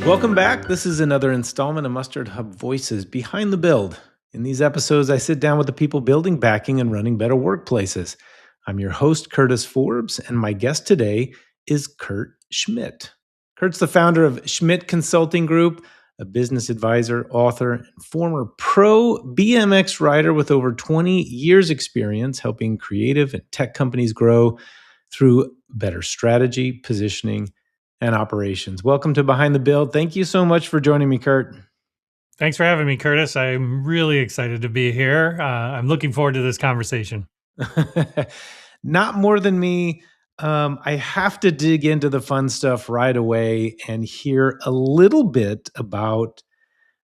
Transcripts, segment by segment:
Welcome back. This is another installment of MustardHub Voices Behind the Build. In these episodes, I sit down with the people building, backing, and running better workplaces. I'm your host, Curtis Forbes, and my guest today is Kurt Schmidt. Kurt's the founder of Schmidt Consulting Group, a business advisor, author, and former pro BMX rider with over 20 years experience helping creative and tech companies grow through better strategy, positioning, and operations. Welcome to Behind the Build. Thank you so much for joining me, Kurt. Thanks for having me, Curtis. I'm really excited to be here. I'm looking forward to this conversation. Not more than me. I have to dig into the fun stuff right away and hear a little bit about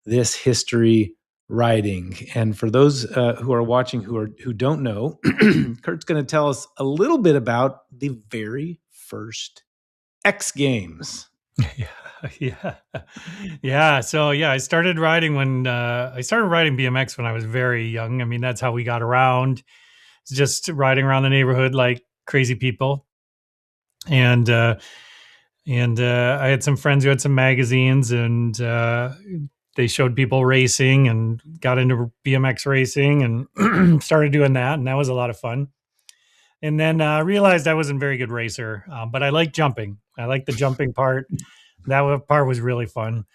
this history writing. And for those who are watching who don't know, Kurt's going to tell us a little bit about the very first X Games. Yeah. So I started riding when I started riding BMX when I was very young. I mean, that's how we got around, just riding around the neighborhood like crazy people. And I had some friends who had some magazines, and they showed people racing, and got into BMX racing, and started doing that, and that was a lot of fun. And then realized I wasn't a very good racer, but I like jumping. I like the jumping part. That part was really fun.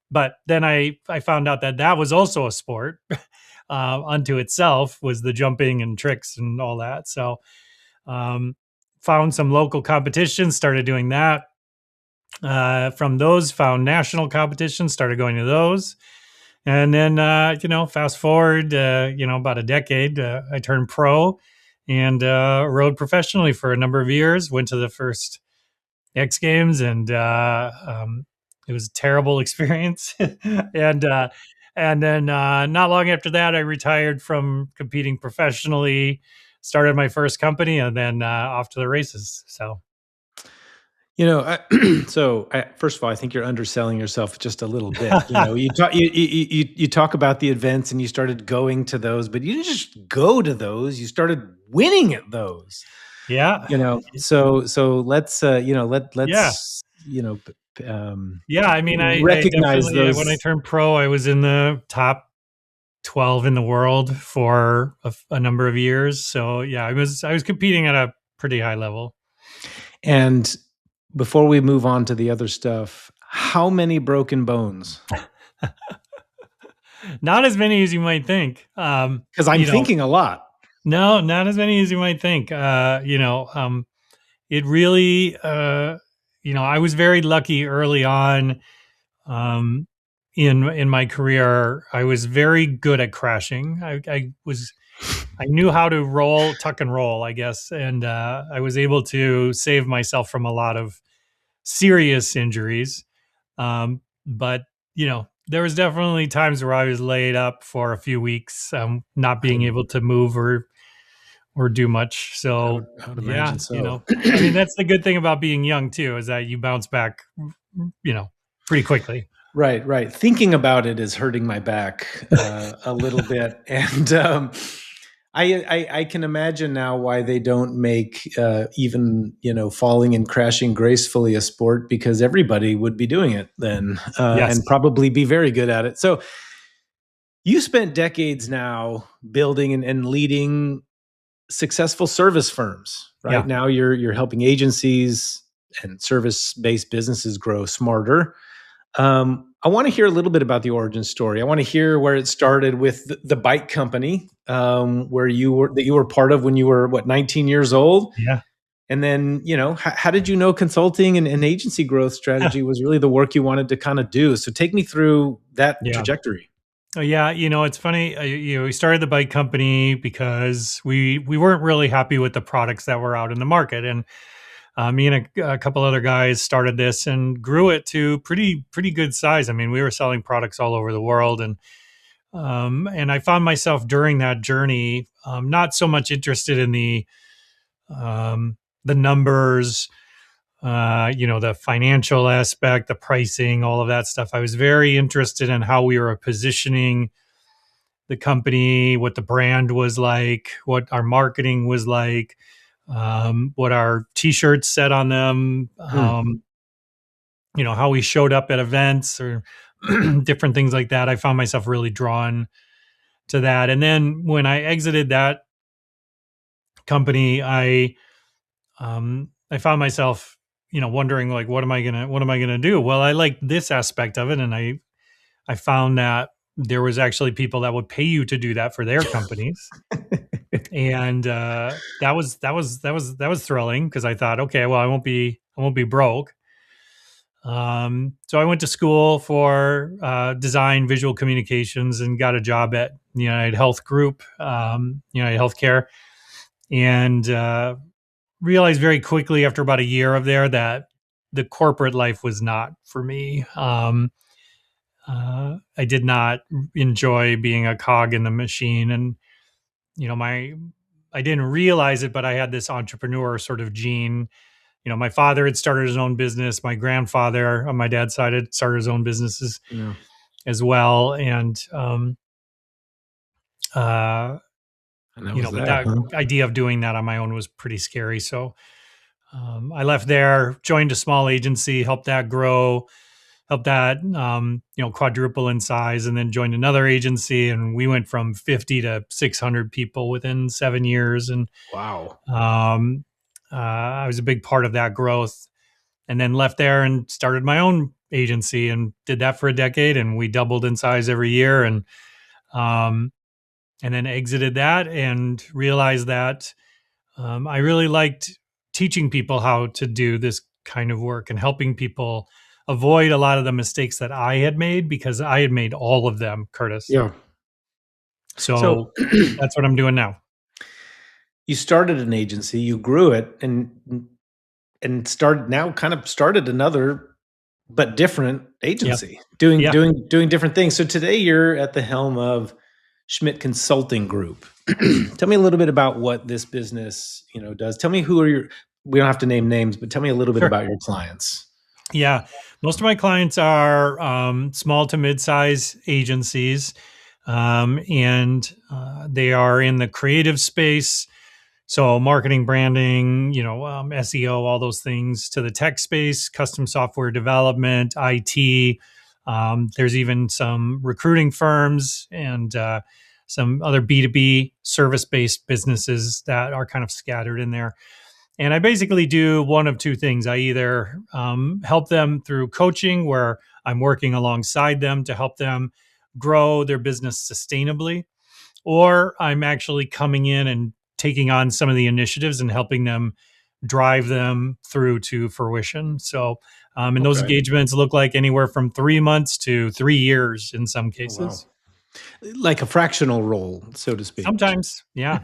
But then I found out that was also a sport unto itself, was the jumping and tricks and all that. So found some local competitions, started doing that. From those, found national competitions, started going to those. And then, fast forward, about a decade, I turned pro and rode professionally for a number of years, went to the first X Games, and it was a terrible experience. and then not long after that, I retired from competing professionally, started my first company, and then off to the races. So. First of all, I think you're underselling yourself just a little bit. You talk about the events and you started going to those, but you didn't just go to those. You started winning at those. Yeah. So let's I mean, I recognize those. When I turned pro, I was in the top 12 in the world for a number of years. So yeah, I was competing at a pretty high level. And before we move on to the other stuff, how many broken bones? Not as many as you might think. Because I'm thinking a lot. No, not as many as you might think. It really, I was very lucky early on in my career. I was very good at crashing. I knew how to tuck and roll, I guess. And I was able to save myself from a lot of serious injuries. But, there was definitely times where I was laid up for a few weeks, not being able to move or do much. So, I would imagine so. I mean, that's the good thing about being young too, is that you bounce back, pretty quickly. Right. Thinking about it is hurting my back a little bit. And I can imagine now why they don't make even, falling and crashing gracefully a sport, because everybody would be doing it then and probably be very good at it. So you spent decades now building and leading successful service firms. Right Yeah. now you're helping agencies and service-based businesses grow smarter. I want to hear a little bit about the origin story. I want to hear where it started with the bike company, that you were part of when you were 19 years old. Yeah. And then, how did you know consulting and agency growth strategy was really the work you wanted to kind of do? So take me through that trajectory. Oh, yeah. It's funny. We started the bike company because we weren't really happy with the products that were out in the market. And me and a couple other guys started this and grew it to pretty good size. I mean, we were selling products all over the world, and I found myself during that journey not so much interested in the numbers, the financial aspect, the pricing, all of that stuff. I was very interested in how we were positioning the company, what the brand was like, what our marketing was like, what our t-shirts said on them, Hmm. how we showed up at events or different things like that. I found myself really drawn to that. And then when I exited that company, I found myself, wondering like, what am I gonna do? Well, I liked this aspect of it, and I found that there was actually people that would pay you to do that for their companies, and that was thrilling because I thought, okay, well, I won't be broke. So I went to school for design, visual communications, and got a job at United Health Group, United Healthcare, and realized very quickly after about a year of there that the corporate life was not for me. I did not enjoy being a cog in the machine, and my I didn't realize it, but I had this entrepreneur sort of gene. My father had started his own business. My grandfather on my dad's side had started his own businesses Yeah. as well, and uh, And that was but that, that huh? idea of doing that on my own was pretty scary. So I left there, joined a small agency, helped that grow, helped that quadruple in size, and then joined another agency, and we went from 50 to 600 people within 7 years, and Wow. um, I was a big part of that growth. And then left there and started my own agency and did that for a decade, and we doubled in size every year, um, and then exited that and realized that I really liked teaching people how to do this kind of work and helping people avoid a lot of the mistakes that I had made because I had made all of them, Curtis. Yeah. So So that's what I'm doing now. you started an agency, you grew it, and started now kind of started another but different Yep. agency, doing Yeah. doing different things. So today you're at the helm of Schmidt Consulting Group. Tell me a little bit about what this business, does. Tell me who are your we don't have to name names, but tell me a little bit Sure. about your clients. Yeah. Most of my clients are small to mid-size agencies, and they are in the creative space. So marketing, branding, SEO, all those things, to the tech space, custom software development, IT. There's even some recruiting firms and some other B2B service-based businesses that are kind of scattered in there. And I basically do one of two things. I either help them through coaching, where I'm working alongside them to help them grow their business sustainably, or I'm actually coming in and taking on some of the initiatives and helping them drive them through to fruition. So, and those Okay. engagements look like anywhere from 3 months to 3 years in some Oh, wow. cases. Like a fractional role, so to speak. Sometimes, yeah.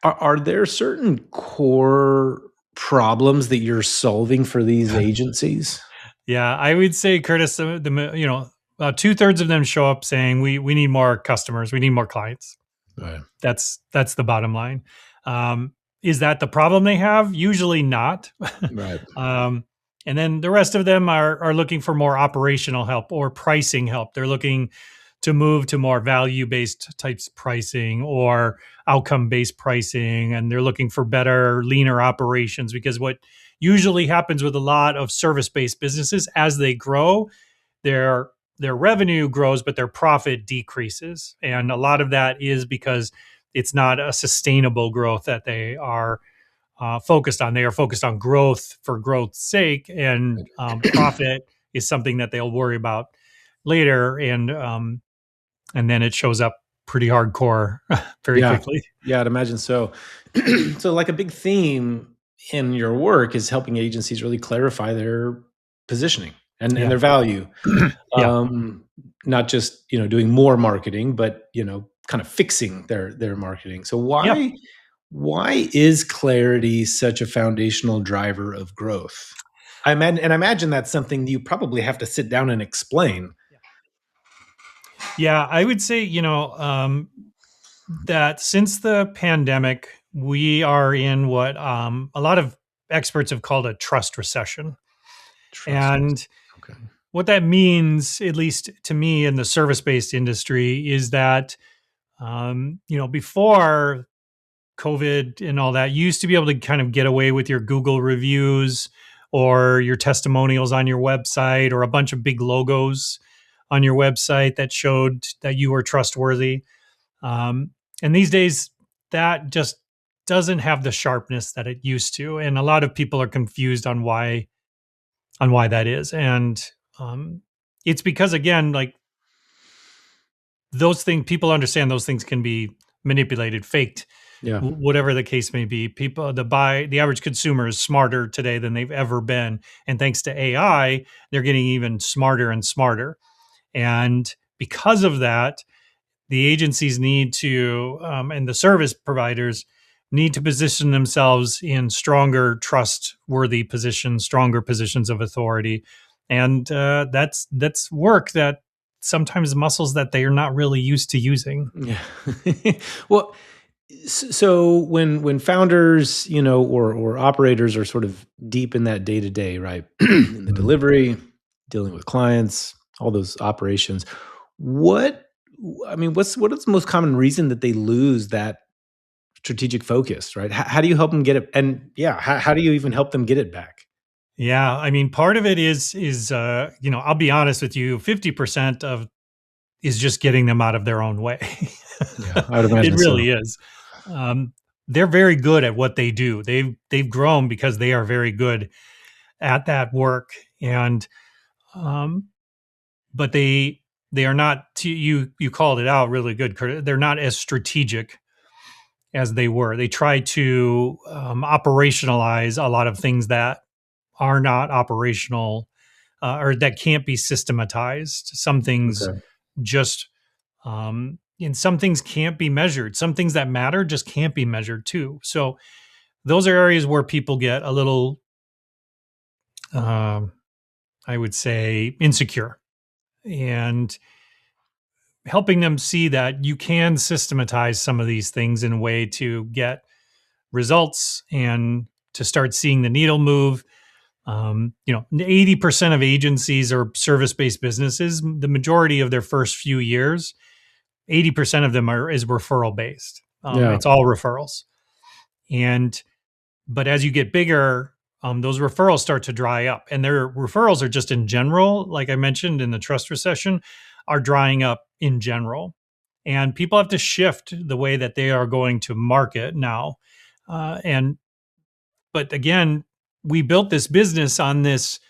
Are there certain core problems that you're solving for these agencies? Yeah, I would say, Curtis, about 2/3 of them show up saying we need more customers, we need more clients. Right. That's the bottom line. Is that the problem they have? Usually not. Right. um, and then the rest of them are looking for more operational help or pricing help. They're looking to move to more value based types pricing or outcome based pricing, and they're looking for better, leaner operations. Because what usually happens with a lot of service based businesses as they grow, their their revenue grows, but their profit decreases, and a lot of that is because it's not a sustainable growth that they are focused on. They are focused on growth for growth's sake, and profit is something that they'll worry about later, and then it shows up pretty hardcore very Yeah. quickly. Yeah, I'd imagine so. So, like a big theme in your work is helping agencies really clarify their positioning and Yeah, their value. yeah, Um, Not just, doing more marketing, but, kind of fixing their marketing. So yeah. why is clarity such a foundational driver of growth? I imagine that's something you probably have to sit down and explain. Yeah, I would say, that since the pandemic, we are in what a lot of experts have called a trust recession. Trust. And Okay. what that means, at least to me in the service-based industry, is that before COVID and all that, you used to be able to kind of get away with your Google reviews or your testimonials on your website or a bunch of big logos on your website that showed that you were trustworthy. Um, and these days, that just doesn't have the sharpness that it used to, and a lot of people are confused on why that is. And um, it's because, again, like those things, people understand those things can be manipulated, faked, Yeah. whatever the case may be. People, the average consumer is smarter today than they've ever been, and thanks to AI, they're getting even smarter and smarter. And because of that, the agencies need to, and the service providers need to position themselves in stronger, trustworthy positions, stronger positions of authority, and that's work that sometimes muscles that they are not really used to using. Yeah. Well, so when founders, or operators are sort of deep in that day to day, right, in the Mhm. delivery, dealing with clients, all those operations, what what is the most common reason that they lose that strategic focus, right? How do you help them get it? And yeah, how do you even help them get it back? Yeah, I mean, part of it is I'll be honest with you, 50% of is just getting them out of their own way. Yeah, I would It imagine so. really is. Um, they're very good at what they do. They've grown because they are very good at that work, and um, but they are not. You called it out really good, Kurt. They're not as strategic as they were. They try to operationalize a lot of things that are not operational, or that can't be systematized. Some things Okay. just and some things can't be measured. Some things that matter just can't be measured too. So those are areas where people get a little, um, I would say, insecure, and helping them see that you can systematize some of these things in a way to get results and to start seeing the needle move. 80% of agencies or service-based businesses, the majority of their first few years, 80% of them is referral based. Yeah. It's all referrals. And but as you get bigger, those referrals start to dry up, and their referrals are just in general, like I mentioned in the trust recession, are drying up in general. And people have to shift the way that they are going to market now. And but again, we built this business on this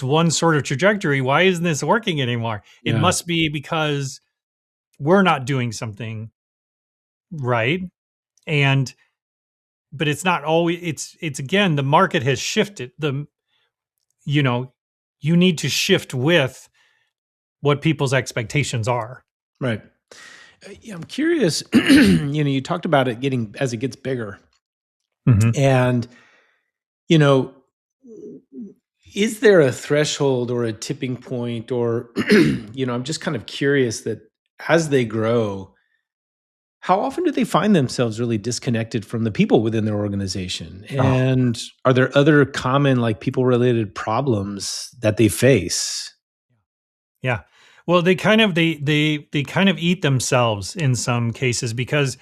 one sort of trajectory. Why isn't this working anymore? It Yeah. must be because we're not doing something right. And but it's not always, it's again, the market has shifted. You know, you need to shift with what people's expectations are. Right. Yeah, I'm curious. You talked about it getting as it gets bigger, Mhm. and you know, is there a threshold or a tipping point, or I'm just kind of curious that as they grow, how often do they find themselves really disconnected from the people within their organization? Oh, And are there other common, like, people related problems that they face? yeah. Well, they kind of eat themselves in some cases, because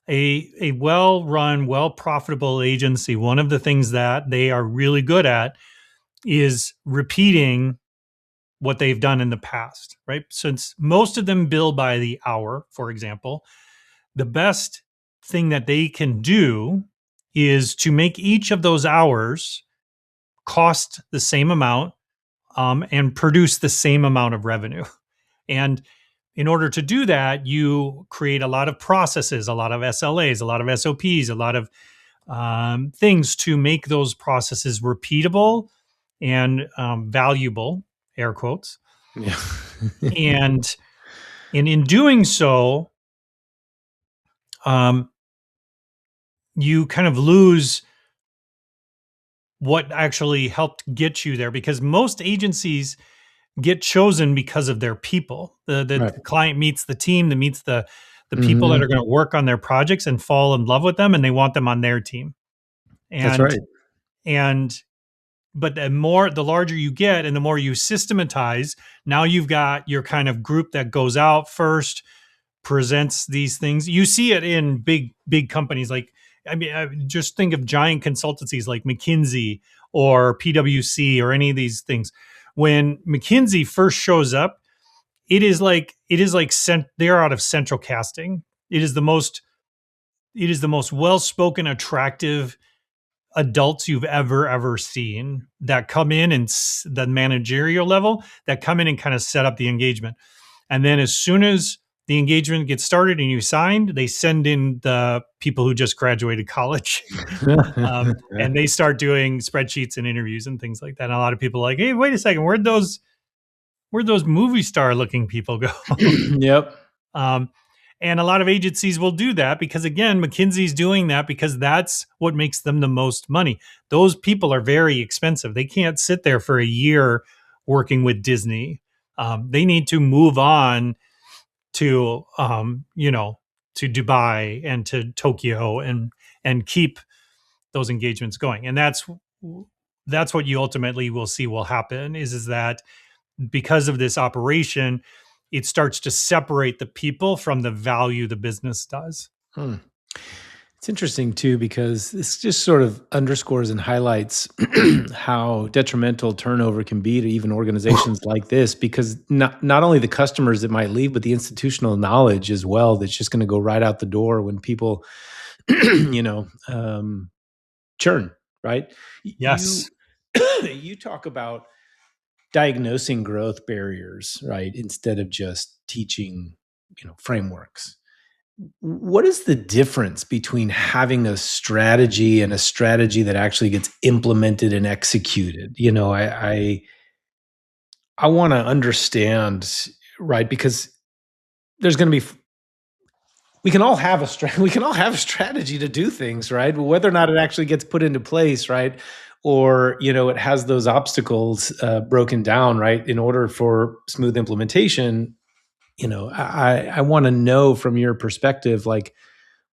a well-run, well-profitable agency, one of the things that they are really good at is repeating what they've done in the past, right? Since most of them bill by the hour, for example, the best thing that they can do is to make each of those hours cost the same amount, and produce the same amount of revenue. And in order to do that, you create a lot of processes, a lot of SLAs, a lot of SOPs, a lot of things to make those processes repeatable and valuable, air quotes. Yeah. And in doing so, um, you kind of lose what actually helped get you there, because most agencies get chosen because of their people. Right. The client meets the team, that meets the people that Hmm. are going to work on their projects and fall in love with them, and they want them on their team. That's And right. and but the larger you get and the more you systematize, now you've got your kind of group that goes out first, presents these things. You see it in big companies. Like, I mean, just think of giant consultancies like McKinsey or PwC or any of these things. When McKinsey first shows up, they're out of central casting. It is the most well-spoken, attractive adults you've ever seen that come in and the managerial level that come in and kind of set up the engagement. And then as soon as the engagement gets started and you signed, they send in the people who just graduated college. And they start doing spreadsheets and interviews and things like that. And a lot of people are like, hey, wait a second, where'd those movie star looking people go? Yep. And a lot of agencies will do that because, again, McKinsey's doing that because that's what makes them the most money. Those people are very expensive. They can't sit there for a year working with Disney. They need to move on to, to Dubai and to Tokyo and keep those engagements going. And that's what you ultimately will see will happen is that because of this operation, it starts to separate the people from the value the business does. It's interesting too, because this just sort of underscores and highlights how detrimental turnover can be to even organizations like this, because not only the customers that might leave, but the institutional knowledge as well, that's just going to go right out the door when people, churn, right? Yes. You talk about diagnosing growth barriers, right? Instead of just teaching, frameworks. What is the difference between having a strategy and a strategy that actually gets implemented and executed? I want to understand, right? Because there's going to be we can all have a strategy to do things, right? But whether or not it actually gets put into place, right? Or, it has those obstacles broken down, right? In order for smooth implementation, I want to know from your perspective, like,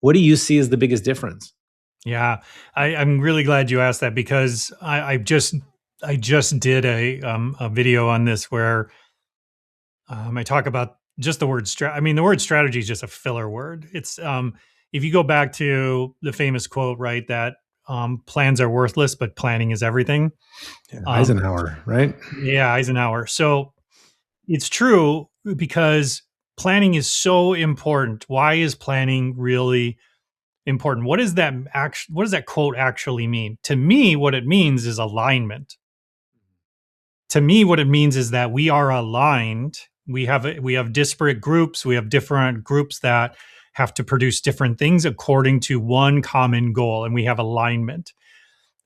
what do you see as the biggest difference? Yeah, I'm really glad you asked that because I just did a video on this where I talk about just the word the word strategy is just a filler word. It's if you go back to the famous quote, right, that plans are worthless, but planning is everything. Yeah, Eisenhower, right? Yeah, Eisenhower. So it's true because planning is so important. Why is planning really important? What does that quote actually mean? To me, what it means is alignment. To me, what it means is that we are aligned. We have disparate groups. We have different groups that have to produce different things according to one common goal, and we have alignment.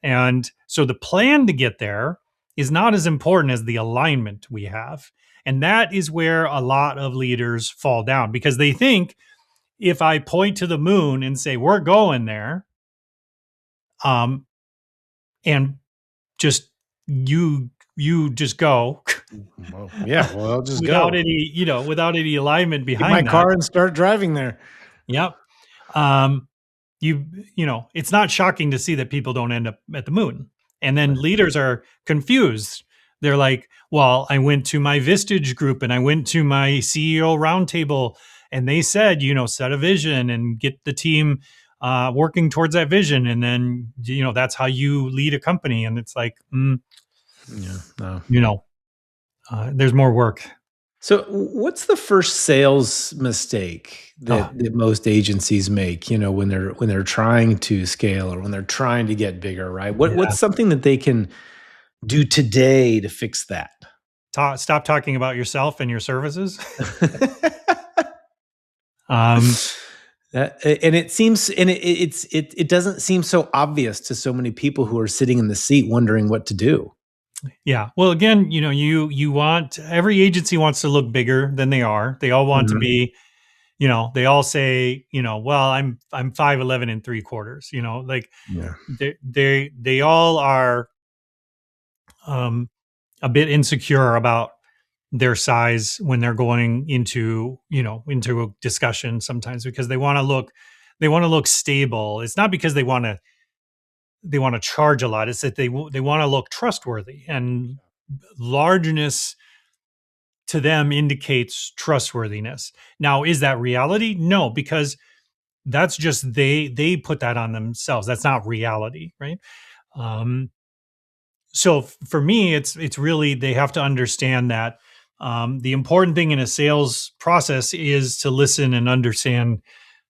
And so the plan to get there is not as important as the alignment we have. And that is where a lot of leaders fall down because they think if I point to the moon and say, we're going there, and just you just go. Well, yeah, well, I'll just without go. without any alignment Get my behind that. car and start driving there. Yep. It's not shocking to see that people don't end up at the moon. And then leaders are confused. They're like, well, I went to my Vistage group and I went to my CEO roundtable and they said, set a vision and get the team working towards that vision. And then, that's how you lead a company. And it's like, Yeah, no. There's more work. So, what's the first sales mistake that most agencies make? When they're trying to scale or when they're trying to get bigger, right? What's something that they can do today to fix that? Stop talking about yourself and your services. It doesn't seem so obvious to so many people who are sitting in the seat wondering what to do. Yeah. Well, again, you want every agency wants to look bigger than they are. They all want to be, they all say, well, I'm 5'11" and 3/4, like they all are a bit insecure about their size when they're going into a discussion sometimes because they want to look stable. It's not because they want to to charge a lot. It's that they want to look trustworthy, and largeness to them indicates trustworthiness. Now, is that reality? No, because that's just they put that on themselves. That's not reality, right? Um, so for me, it's really they have to understand that the important thing in a sales process is to listen and understand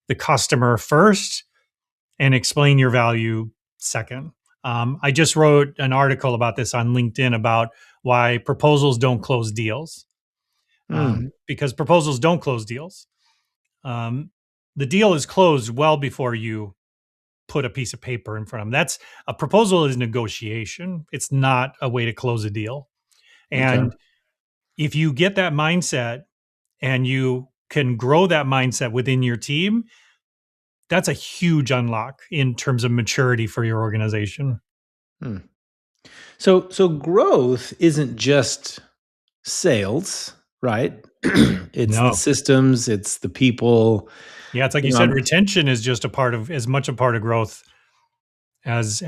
the customer first and explain your value second. I just wrote an article about this on LinkedIn about why proposals don't close deals, Mm, because proposals don't close deals. Um, the deal is closed well before you put a piece of paper in front of them. That's a proposal is negotiation. It's not a way to close a deal. okay. And if you get that mindset and you can grow that mindset within your team, that's a huge unlock in terms of maturity for your organization. Hmm. So growth isn't just sales, right? It's the No. systems, it's the people. Yeah, it's like You you know, said, retention is just a part of as much a part of growth as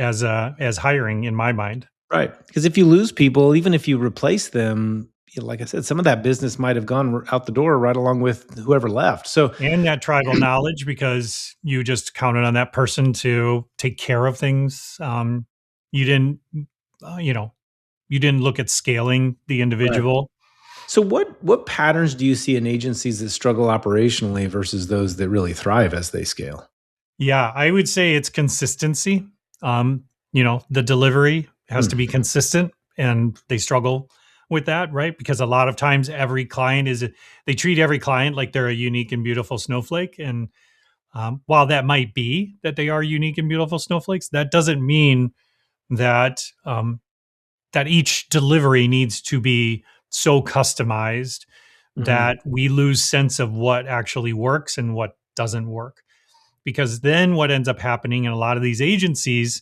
hiring in my mind. right? Because if you lose people, even if you replace them, like I said, some of that business might have gone out the door right along with whoever left. So, And that tribal knowledge because you just counted on that person to take care of things. You didn't, you know, you didn't look at scaling the right. individual. So what patterns do you see in agencies that struggle operationally versus those that really thrive as they scale? Yeah, I would say it's consistency. The delivery has to Mm, be consistent, and they struggle with that, right? Because a lot of times every client is they treat every client like they're a unique and beautiful snowflake. And while that might be that they are unique and beautiful snowflakes, that doesn't mean that that each delivery needs to be so customized mhm, that we lose sense of what actually works and what doesn't work. Because then what ends up happening in a lot of these agencies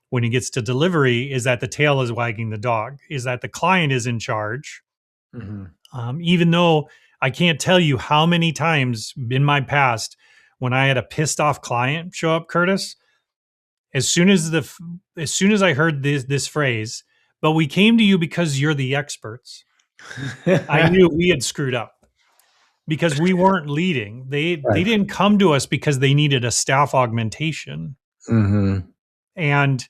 when it gets to delivery is that the tail is wagging the dog, is that the client is in charge. mhm. Even though I can't tell you how many times in my past when I had a pissed off client show up, Curtis, as soon as I heard this phrase, but we came to you because you're the experts, I knew we had screwed up because we weren't leading. They Right. didn't come to us because they needed a staff augmentation. Mhm, And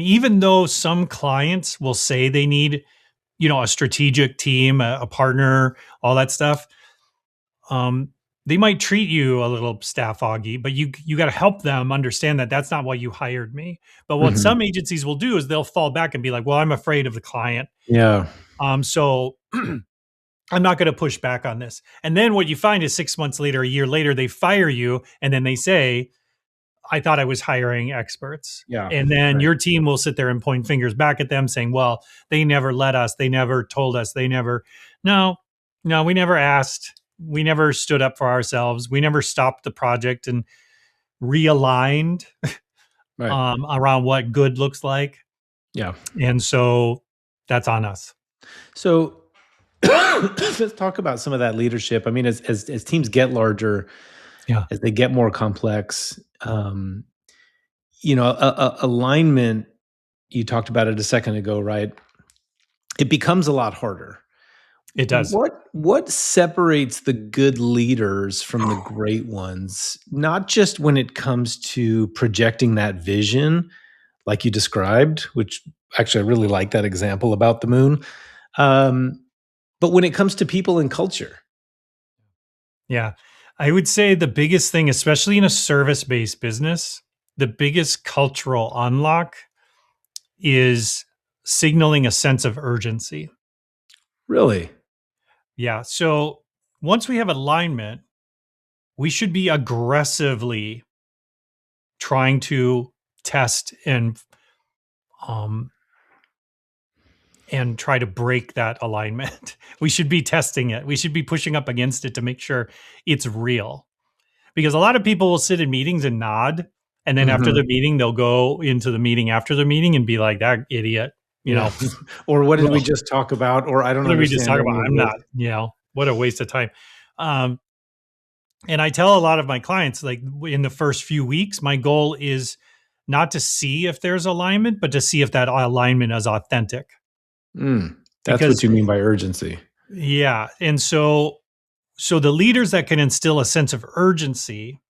even though some clients will say they need, a strategic team, a partner, all that stuff, um, they might treat you a little staff augy, but you got to help them understand that that's not why you hired me. But what mhm. some agencies will do is they'll fall back and be like, "Well, I'm afraid of the client, Yeah. so I'm not going to push back on this." And then what you find is 6 months later, a year later, they fire you, and then they say, I thought I was hiring experts. Yeah. And then Right. your team will sit there and point fingers back at them saying, well, they never let us. They never told us. No, no, we never asked. We never stood up for ourselves. We never stopped the project and realigned Right. around what good looks like. Yeah. And so that's on us. So let's talk about some of that leadership. I mean, as teams get larger, Yeah, as they get more complex, alignment. You talked about it a second ago, right? It becomes a lot harder. it does. What separates the good leaders from the great ones? Not just when it comes to projecting that vision, like you described, which actually I really like that example about the moon. Um, but when it comes to people and culture. Yeah. I would say the biggest thing, especially in a service based business, the biggest cultural unlock is signaling a sense of urgency. Really? Yeah. So once we have alignment, we should be aggressively trying to test um and try to break that alignment. We should be testing it. We should be pushing up against it to make sure it's real. Because a lot of people will sit in meetings and nod, and then after Mhm. the meeting they'll go into the meeting after the meeting and be like, that idiot, you Yeah. know, Or what did we well, just talk about? Or I don't what did we just understand talk about? any of I'm this. not, what a waste of time. Um, and I tell a lot of my clients, like in the first few weeks, my goal is not to see if there's alignment, but to see if that alignment is authentic. That's what Because, you mean by urgency. yeah. And so the leaders that can instill a sense of urgency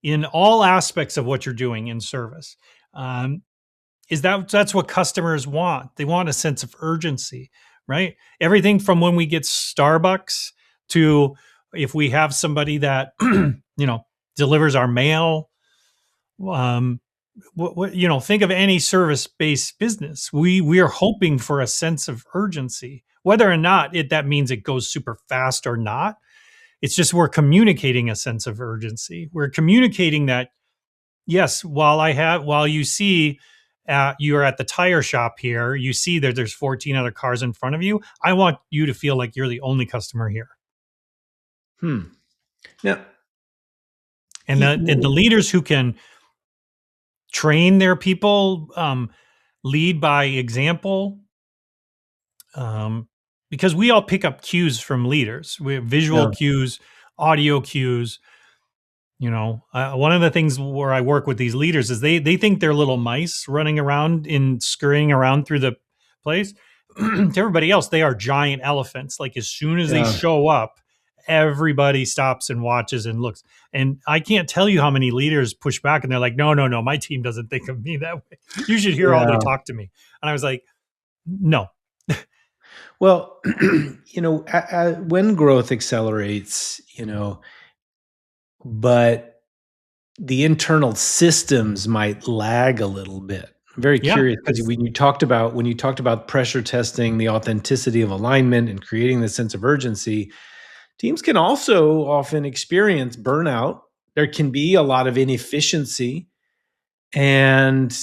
in all aspects of what you're doing in service, that's what customers want. They want a sense of urgency, right? Everything from when we get Starbucks to if we have somebody that delivers our mail. Think of any service-based business. We are hoping for a sense of urgency, whether or not that means it goes super fast or not. It's just we're communicating a sense of urgency. We're communicating that, yes, while you see you're at the tire shop here, you see that there's 14 other cars in front of you. I want you to feel like you're the only customer here. Now, and the leaders who can train their people, lead by example, because we all pick up cues from leaders. We have visual cues, audio cues. One of the things where I work with these leaders is they think they're little mice running around scurrying around through the place. To everybody else, they are giant elephants. Like as soon as they show up, everybody stops and watches and looks. And I can't tell you how many leaders push back and they're like, no, my team doesn't think of me that way. You should hear how they talk to me. And I was like, no. Well, when growth accelerates, but the internal systems might lag a little bit. I'm very curious because when you talked about pressure testing, the authenticity of alignment and creating the sense of urgency, teams can also often experience burnout. There can be a lot of inefficiency. And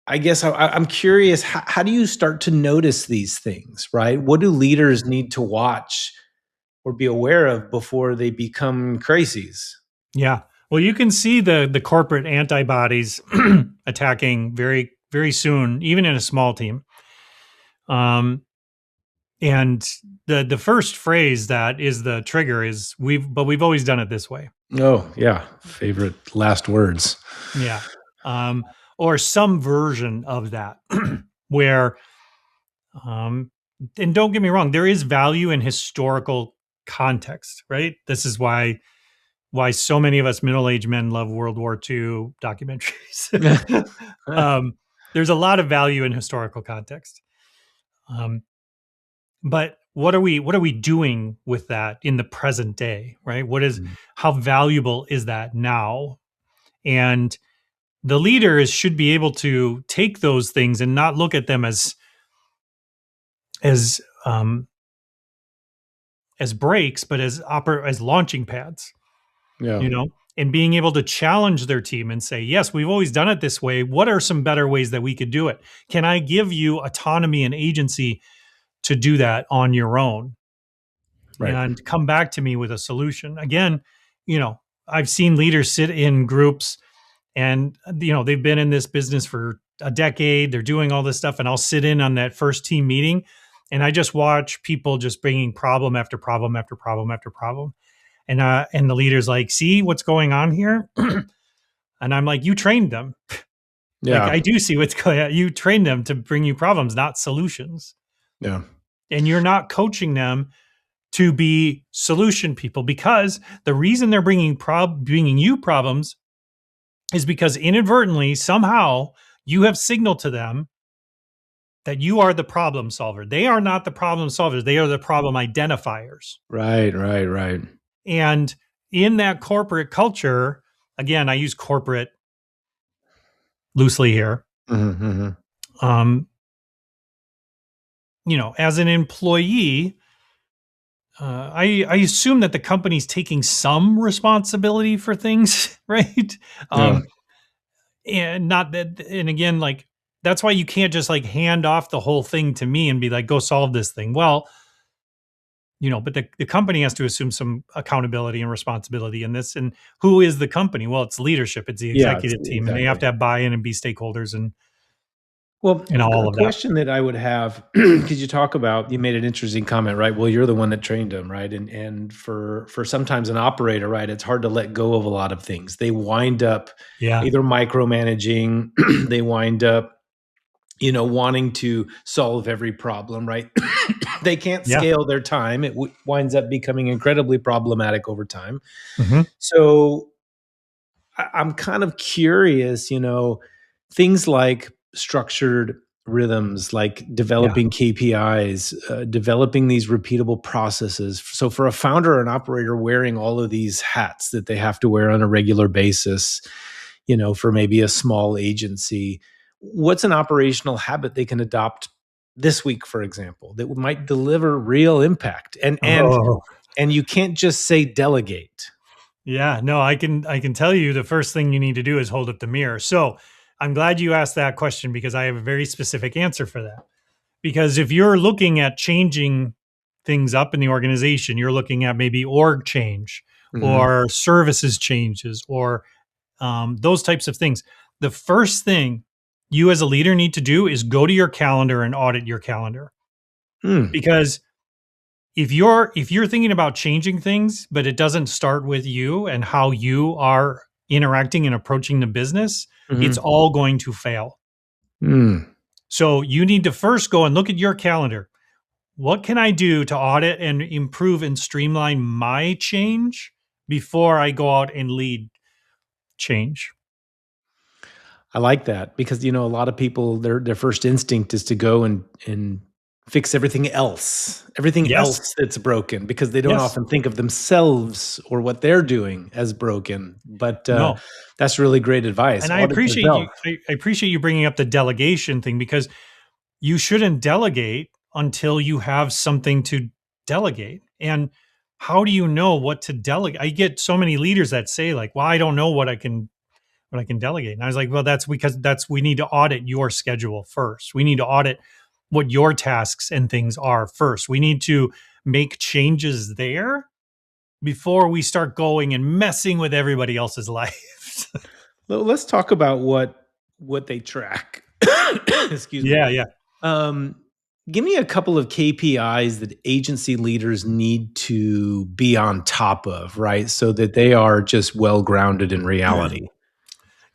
I guess I'm curious, how do you start to notice these things, right? What do leaders need to watch or be aware of before they become crazies? Yeah. Well, you can see the corporate antibodies attacking very, very soon, even in a small team. And the first phrase that is the trigger is we've always done it this way. Oh, yeah. Favorite last words. Yeah. Or some version of that where, and don't get me wrong, there is value in historical context, right? This is why so many of us middle-aged men love World War II documentaries. There's a lot of value in historical context. But what are we doing with that in the present day, right? How valuable is that now? And the leaders should be able to take those things and not look at them as breaks, but as launching pads. And being able to challenge their team and say, yes, we've always done it this way. What are some better ways that we could do it? Can I give you autonomy and agency to do that on your own? Right. And come back to me with a solution. Again, I've seen leaders sit in groups and, they've been in this business for a decade. They're doing all this stuff. And I'll sit in on that first team meeting and I just watch people just bringing problem after problem after problem after problem. And the leader's like, see what's going on here? And I'm like, you trained them. Yeah. Like, I do see what's going on. You trained them to bring you problems, not solutions. Yeah. And you're not coaching them to be solution people, because the reason they're bringing you problems is because inadvertently, somehow, you have signaled to them that you are the problem solver. They are not the problem solvers. They are the problem identifiers. Right. And in that corporate culture, again, I use corporate loosely here. Mm-hmm. As an employee, I assume that the company's taking some responsibility for things, right? And not that, and again, like, that's why you can't just like hand off the whole thing to me and be like, go solve this thing. Well, but the company has to assume some accountability and responsibility in this. And who is the company? Well, it's leadership. It's the executive team. And they have to have buy-in and be stakeholders. And Well, in a all of that. question that I would have, because you made an interesting comment, right? Well, you're the one that trained them, right? And for sometimes an operator, right, it's hard to let go of a lot of things. They wind up Yeah. either micromanaging, they wind up, wanting to solve every problem, right? They can't Yeah. scale their time. It winds up becoming incredibly problematic over time. Hmm. So I'm kind of curious, things like structured rhythms, like Yeah. developing KPIs, developing these repeatable processes. So, for a founder or an operator wearing all of these hats that they have to wear on a regular basis, for maybe a small agency, what's an operational habit they can adopt this week, for example, that might deliver real impact? Oh, And you can't just say delegate. yeah. No, I can tell you the first thing you need to do is hold up the mirror. So I'm glad you asked that question because I have a very specific answer for that. Because if you're looking at changing things up in the organization, you're looking at maybe org change Hmm. or services changes or those types of things. The first thing you as a leader need to do is go to your calendar and audit your calendar. Hmm. Because if you're thinking about changing things, but it doesn't start with you and how you are interacting and approaching the business, it's Hmm. all going to fail. Hmm. So you need to first go and look at your calendar. What can I do to audit and improve and streamline my change before I go out and lead change? I like that because a lot of people their first instinct is to go and fix everything Yes. else that's broken because they don't Yes. often think of themselves or what they're doing as broken. But No. that's really great advice. And I Audit appreciate yourself. you. I appreciate you bringing up the delegation thing because you shouldn't delegate until you have something to delegate. And how do you know what to delegate? I get so many leaders that say like, "Well, I don't know what I can delegate." And I was like, "Well, that's because that's we need to audit your schedule first. We need to audit what your tasks and things are first. We need to make changes there before we start going and messing with everybody else's life." Let's talk about what they track. Excuse me. Yeah, yeah. Um, Give me a couple of KPIs that agency leaders need to be on top of, right? So that they are just well grounded in reality.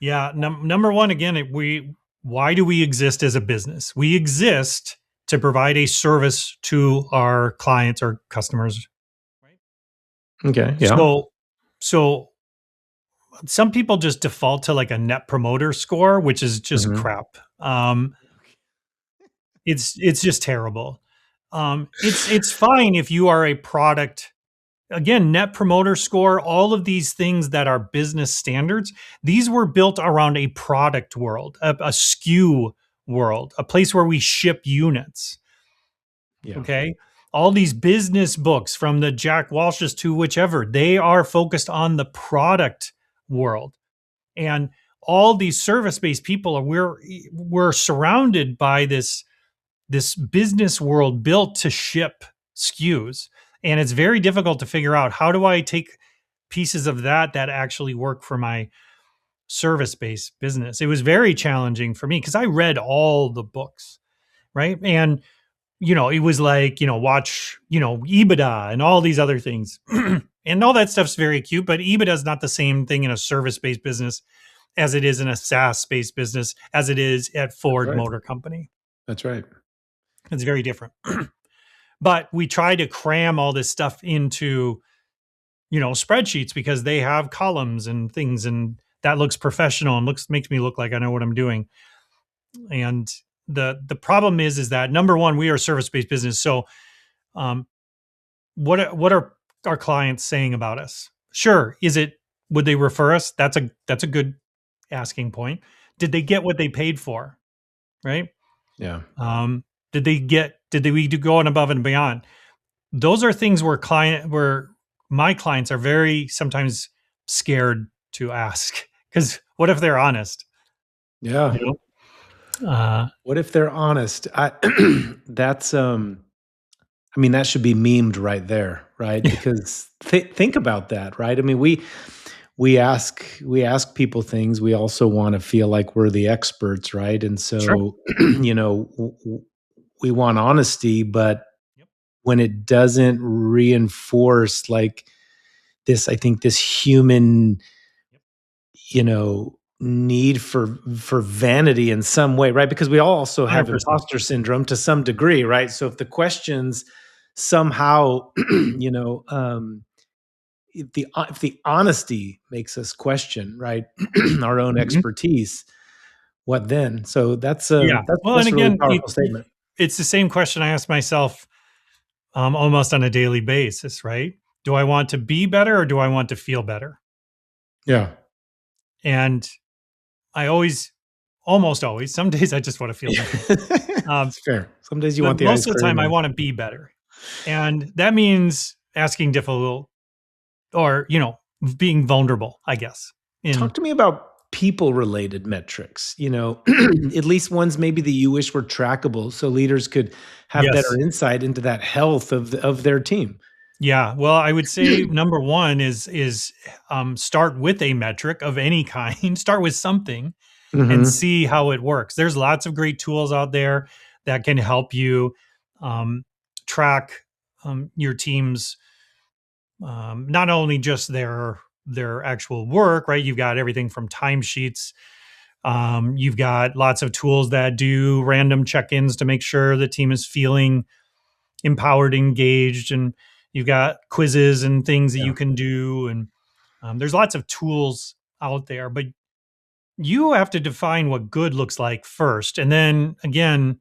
Yeah, number one, again, we why do we exist as a business? We exist to provide a service to our clients or customers. Right. Okay. Yeah. So some people just default to like a net promoter score, which is just Mhm. crap. It's just terrible. It's fine if you are a product. Again, net promoter score, all of these things that are business standards, these were built around a product world, a SKU world, a place where we ship units. Yeah. Okay. All these business books from the Jack Walshes to whichever, they are focused on the product world. And all these service-based people are we're surrounded by this business world built to ship SKUs. And it's very difficult to figure out how do I take pieces of that actually work for my service based business. It was very challenging for me because I read all the books, right? And, it was like, watch, EBITDA and all these other things. And all that stuff's very cute, but EBITDA is not the same thing in a service based business as it is in a SaaS based business, as it is at That's Ford right. Motor Company. That's right. It's very different. But we try to cram all this stuff into, spreadsheets because they have columns and things, and that looks professional and makes me look like I know what I'm doing. And the problem is that number one, we are a service-based business. So um, what are our clients saying about us? Sure. Would they refer us? That's a good asking point. Did they get what they paid for? Right? Yeah. Um, did we do go on above and beyond? Those are things where my clients are very sometimes scared to ask because what if they're honest? Yeah. You Uh, What if they're honest? That's I mean, that should be memed right there, right? Because think about that, right? I mean, we ask people things. We also want to feel like we're the experts, right? And Sure. so, we want honesty, but Yep. when it doesn't reinforce like this, I think this human, Yep. need for vanity in some way, right? Because we all also have 100%. imposter syndrome to some degree, right? So if the questions somehow, if the honesty makes us question, right, our own Mhm. expertise, what then? So that's Yeah. that's Well, and that's a really again, powerful statement. it's the same question I ask myself almost on a daily basis, right? Do I want to be better or do I want to feel better? Yeah. And I always, almost always, some days I just want to feel better. Um, It's fair. Some days you but want the ice most of the cream time I and want to be better. And that means asking difficult or, being vulnerable, I guess. In talk to me about people related metrics, at least ones maybe that you wish were trackable so leaders could have better Yes. insight into that health of their team. Yeah. Well, I would say number one is start with a metric of any kind. Start with something and Mhm. see how it works. There's lots of great tools out there that can help you um, track your team's not only just their actual work, right? You've got everything from timesheets. You've got lots of tools that do random check-ins to make sure the team is feeling empowered, engaged, and you've got quizzes and things that Yeah. you can do. And there's lots of tools out there, but you have to define what good looks like first. And then again,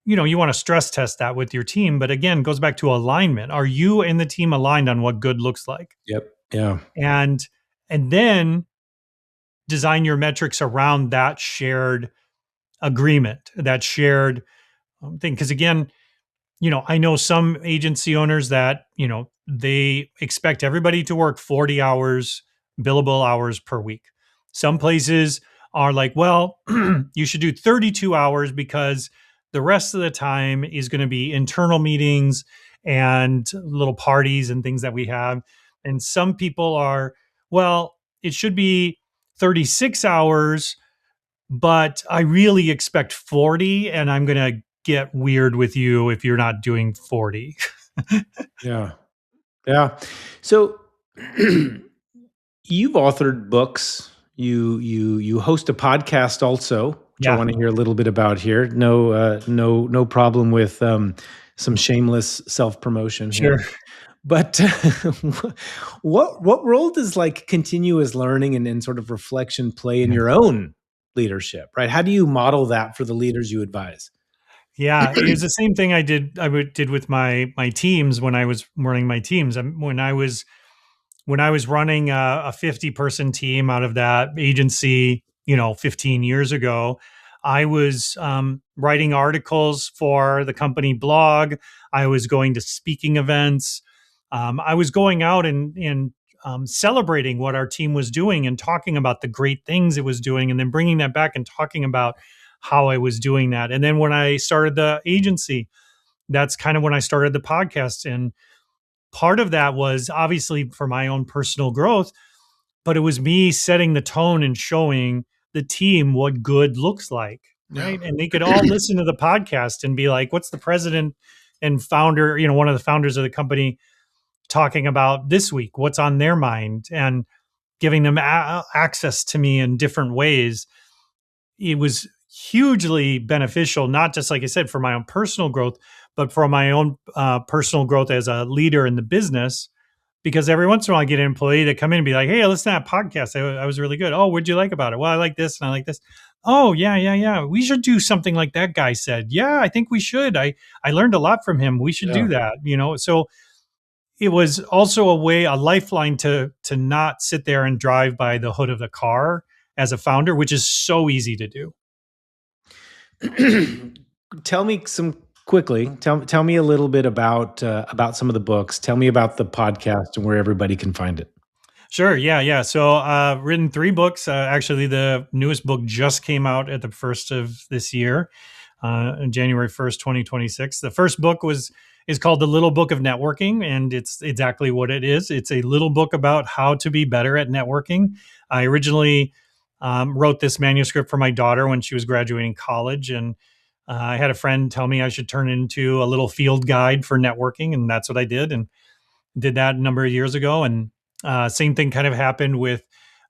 you want to stress test that with your team. But again, it goes back to alignment. Are you and the team aligned on what good looks like? Yep. Yeah. And and then design your metrics around that shared agreement, that shared thing. Because again, I know some agency owners that, they expect everybody to work 40 hours, billable hours per week. Some places are like, well, you should do 32 hours because the rest of the time is going to be internal meetings and little parties and things that we have. And some people are, well, it should be 36 hours, but I really expect 40 and I'm going to get weird with you if you're not doing 40. Yeah. Yeah. So you've authored books. You host a podcast also, which I Yeah, want to hear a little bit about here. No problem with some shameless self promotion here. sure. But what role does like continuous learning and sort of reflection play in Yeah. your own leadership? Right? How do you model that for the leaders you advise? Yeah, it was the same thing did with my teams when I was running my teams. When I was running a 50-person team out of that agency, 15 years ago, I was writing articles for the company blog. I was going to speaking events. I was going out and celebrating what our team was doing and talking about the great things it was doing, and then bringing that back and talking about how I was doing that. And then when I started the agency, that's kind of when I started the podcast. And part of that was obviously for my own personal growth, but it was me setting the tone and showing the team what good looks like, Yeah. right? And they could all listen to the podcast and be like, what's the president and founder, one of the founders of the company talking about this week? What's on their mind? And giving them access to me in different ways. It was hugely beneficial, not just like I said, for my own personal growth, but for my own personal growth as a leader in the business. Because every once in a while, I get an employee to come in and be like, "Hey, listen to that podcast. I was really good. Oh, what'd you like about it? Well, I like this and I like this. Oh, yeah, yeah, yeah. We should do something like that guy said. Yeah, I think we should. I learned a lot from him. We should do Yeah. that. So it was also a lifeline to not sit there and drive by the hood of the car as a founder, which is so easy to do. Tell me some quickly. Tell me a little bit about some of the books. Tell me about the podcast and where everybody can find it. Sure. Yeah. Yeah. So, written 3 books. Actually, the newest book just came out at the first of this year. January 1st, 2026. The first book is called The Little Book of Networking, and it's exactly what it is. It's a little book about how to be better at networking. I originally wrote this manuscript for my daughter when she was graduating college, and I had a friend tell me I should turn it into a little field guide for networking, and that's what I did, and did that a number of years ago. And same thing kind of happened with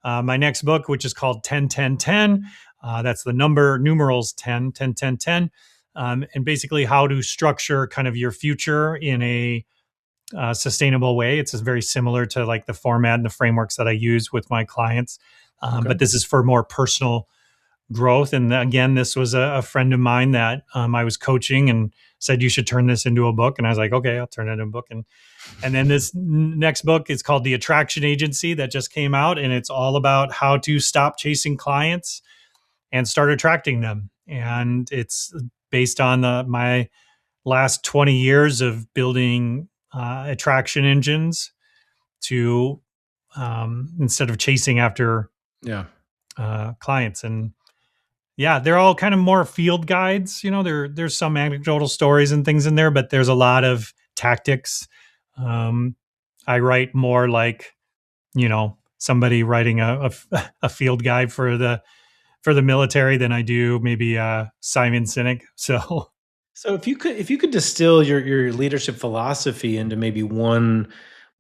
my next book, which is called 10-10-10. That's the numerals 10-10-10-10. And basically how to structure kind of your future in a sustainable way. It's very similar to like the format and the frameworks that I use with my clients. Okay. But this is for more personal growth. And again, this was a friend of mine that I was coaching and said, you should turn this into a book. And I was like, okay, I'll turn it into a book. And then this next book is called The Attraction Agency, that just came out. And it's all about how to stop chasing clients and start attracting them. And it's based on my last 20 years of building attraction engines to instead of chasing after Yeah. clients. And yeah, they're all kind of more field guides. There's some anecdotal stories and things in there, but there's a lot of tactics. I write more like, somebody writing a field guide for the military than I do maybe Simon Sinek. So So if you could distill your leadership philosophy into maybe one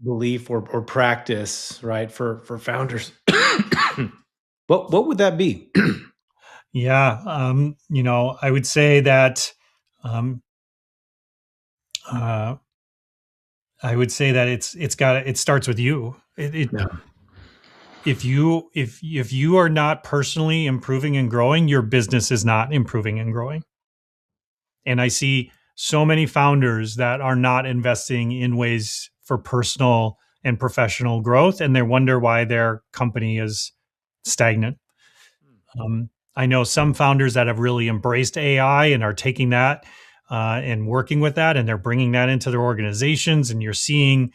belief or practice, right, for founders, what would that be? yeah, I would say that um, uh, it starts with you. Yeah. If you are not personally improving and growing, your business is not improving and growing. And I see so many founders that are not investing in ways for personal and professional growth, and they wonder why their company is stagnant. I know some founders that have really embraced AI and are taking that and working with that, and they're bringing that into their organizations, and you're seeing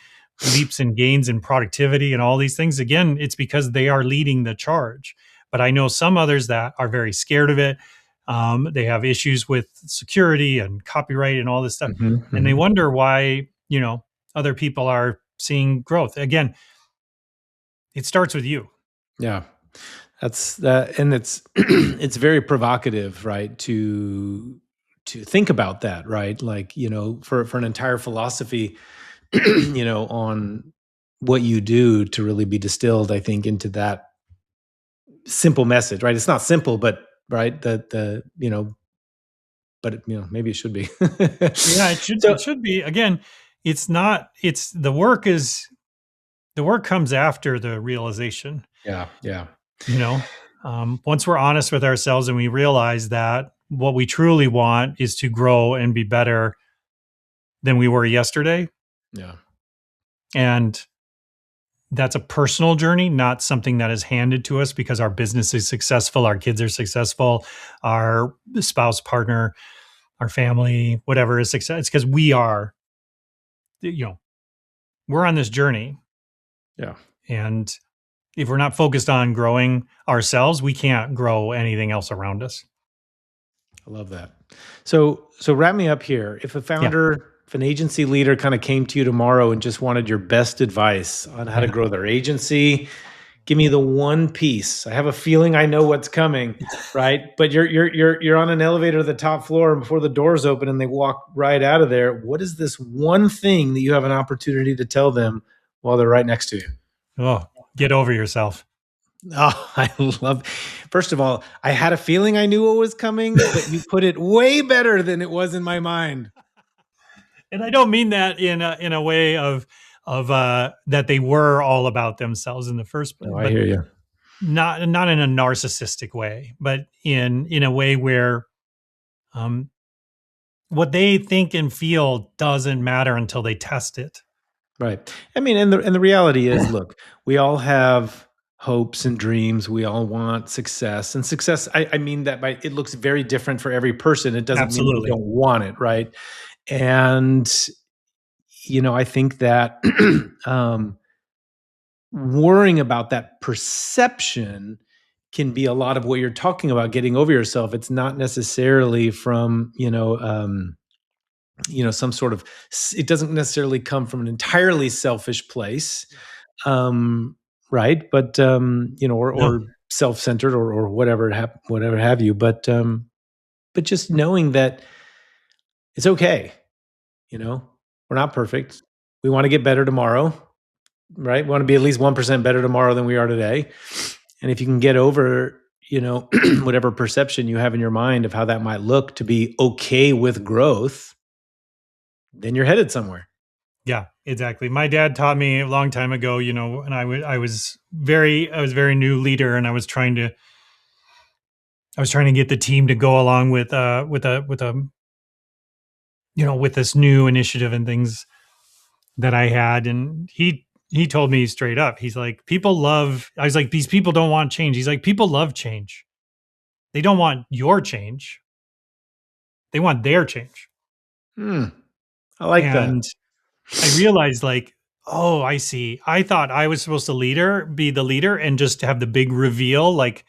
leaps and gains in productivity and all these things. Again, it's because they are leading the charge. But I know some others that are very scared of it. They have issues with security and copyright and all this stuff, Mhm, and they mhm. wonder why other people are seeing growth. Again, it starts with you. Yeah. That's that, and it's it's very provocative, right? To think about that, right? Like, for an entire philosophy, on what you do to really be distilled, I think, into that simple message, right? It's not simple, but right, but maybe it should be. Yeah, it should So be. Again, it's not it's the work comes after the realization, yeah, yeah, you know. Once we're honest with ourselves and we realize that what we truly want is to grow and be better than we were yesterday, yeah. and that's a personal journey, not something that is handed to us because our business is successful, our kids are successful, our spouse, partner, our family, whatever is success. It's because you know, we're on this journey. Yeah. And if we're not focused on growing ourselves, we can't grow anything else around us. I love that. So wrap me up here. If a Yeah. founder, if an agency leader kind of came to you tomorrow and just wanted your best advice on how to Yeah. grow their agency, give me the one piece. I have a feeling I know what's coming, right? But you're on an elevator to the top floor, and before the doors open and they walk right out of there, what is this one thing that you have an opportunity to tell them while they're right next to you? Oh, get over yourself. Oh, I love. First of all, I had a feeling I knew what was coming, but you put it way better than it was in my mind. And I don't mean that in a way of that they were all about themselves in the first place, No, I but hear you. not in a narcissistic way, but in a way where um, what they think and feel doesn't matter until they test it. Right. I mean, and the reality is, look, we all have hopes and dreams. We all want success, and success. I mean that by it looks very different for every person. It doesn't mean that we Absolutely. don't want it, right? And I think that um, worrying about that perception can be a lot of what you're talking about, getting over yourself. It's not necessarily from, some sort of, it doesn't necessarily come from an entirely selfish place. Right. But, No. or self-centered or whatever, whatever have you. But just knowing that it's okay. We're not perfect. We want to get better tomorrow, right? We want to be at least 1% better tomorrow than we are today. And if you can get over, whatever perception you have in your mind of how that might look to be okay with growth, then you're headed somewhere. Yeah, exactly. My dad taught me a long time ago, and I was very new leader, and I was trying to get the team to go along with with this new initiative and things that I had. And he told me straight up, he's like, I was like, these people don't want change. He's like, people love change. They don't want your change. They want their change. I like that. And I realized, like, oh, I see. I thought I was supposed to be the leader and just have the big reveal, like,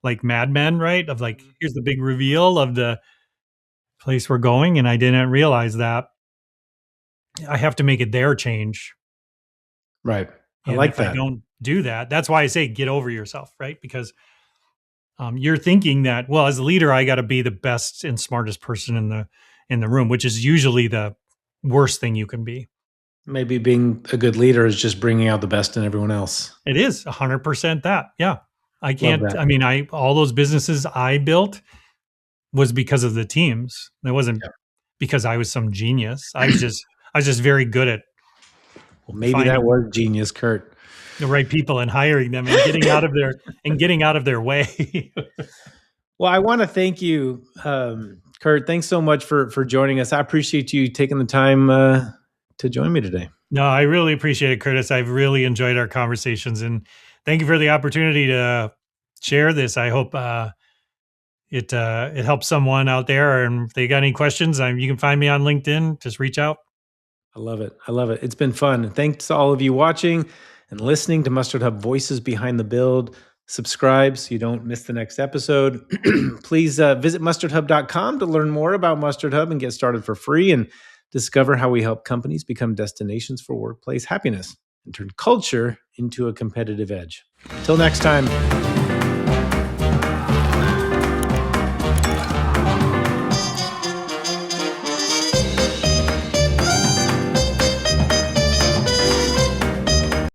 like Mad Men, right? Of like, here's the big reveal of the place we're going. And I didn't realize that I have to make it their change. Right. I And like if I that. don't do that, that's why I say get over yourself, right? Because you're thinking that, well, as a leader, I got to be the best and smartest person in the room, which is usually the worst thing you can be. Maybe being a good leader is just bringing out the best in everyone else. It is 100% that. Yeah. I Love can't, that. I mean, all those businesses I built was because of the teams. It wasn't because I was some genius. I was just very good at Well, maybe that finding was genius, Kurt. the right people and hiring them and getting out of their way. Well, I want to thank you, Kurt. Thanks so much for joining us. I appreciate you taking the time to join me today. No, I really appreciate it, Curtis. I've really enjoyed our conversations, and thank you for the opportunity to share this. I hope it helps someone out there. And if they got any questions, you can find me on LinkedIn. Just reach out. I love it. I love it. It's been fun. And thanks to all of you watching and listening to MustardHub Voices Behind the Build. Subscribe so you don't miss the next episode. Please visit mustardhub.com to learn more about MustardHub and get started for free and discover how we help companies become destinations for workplace happiness and turn culture into a competitive edge. Until next time.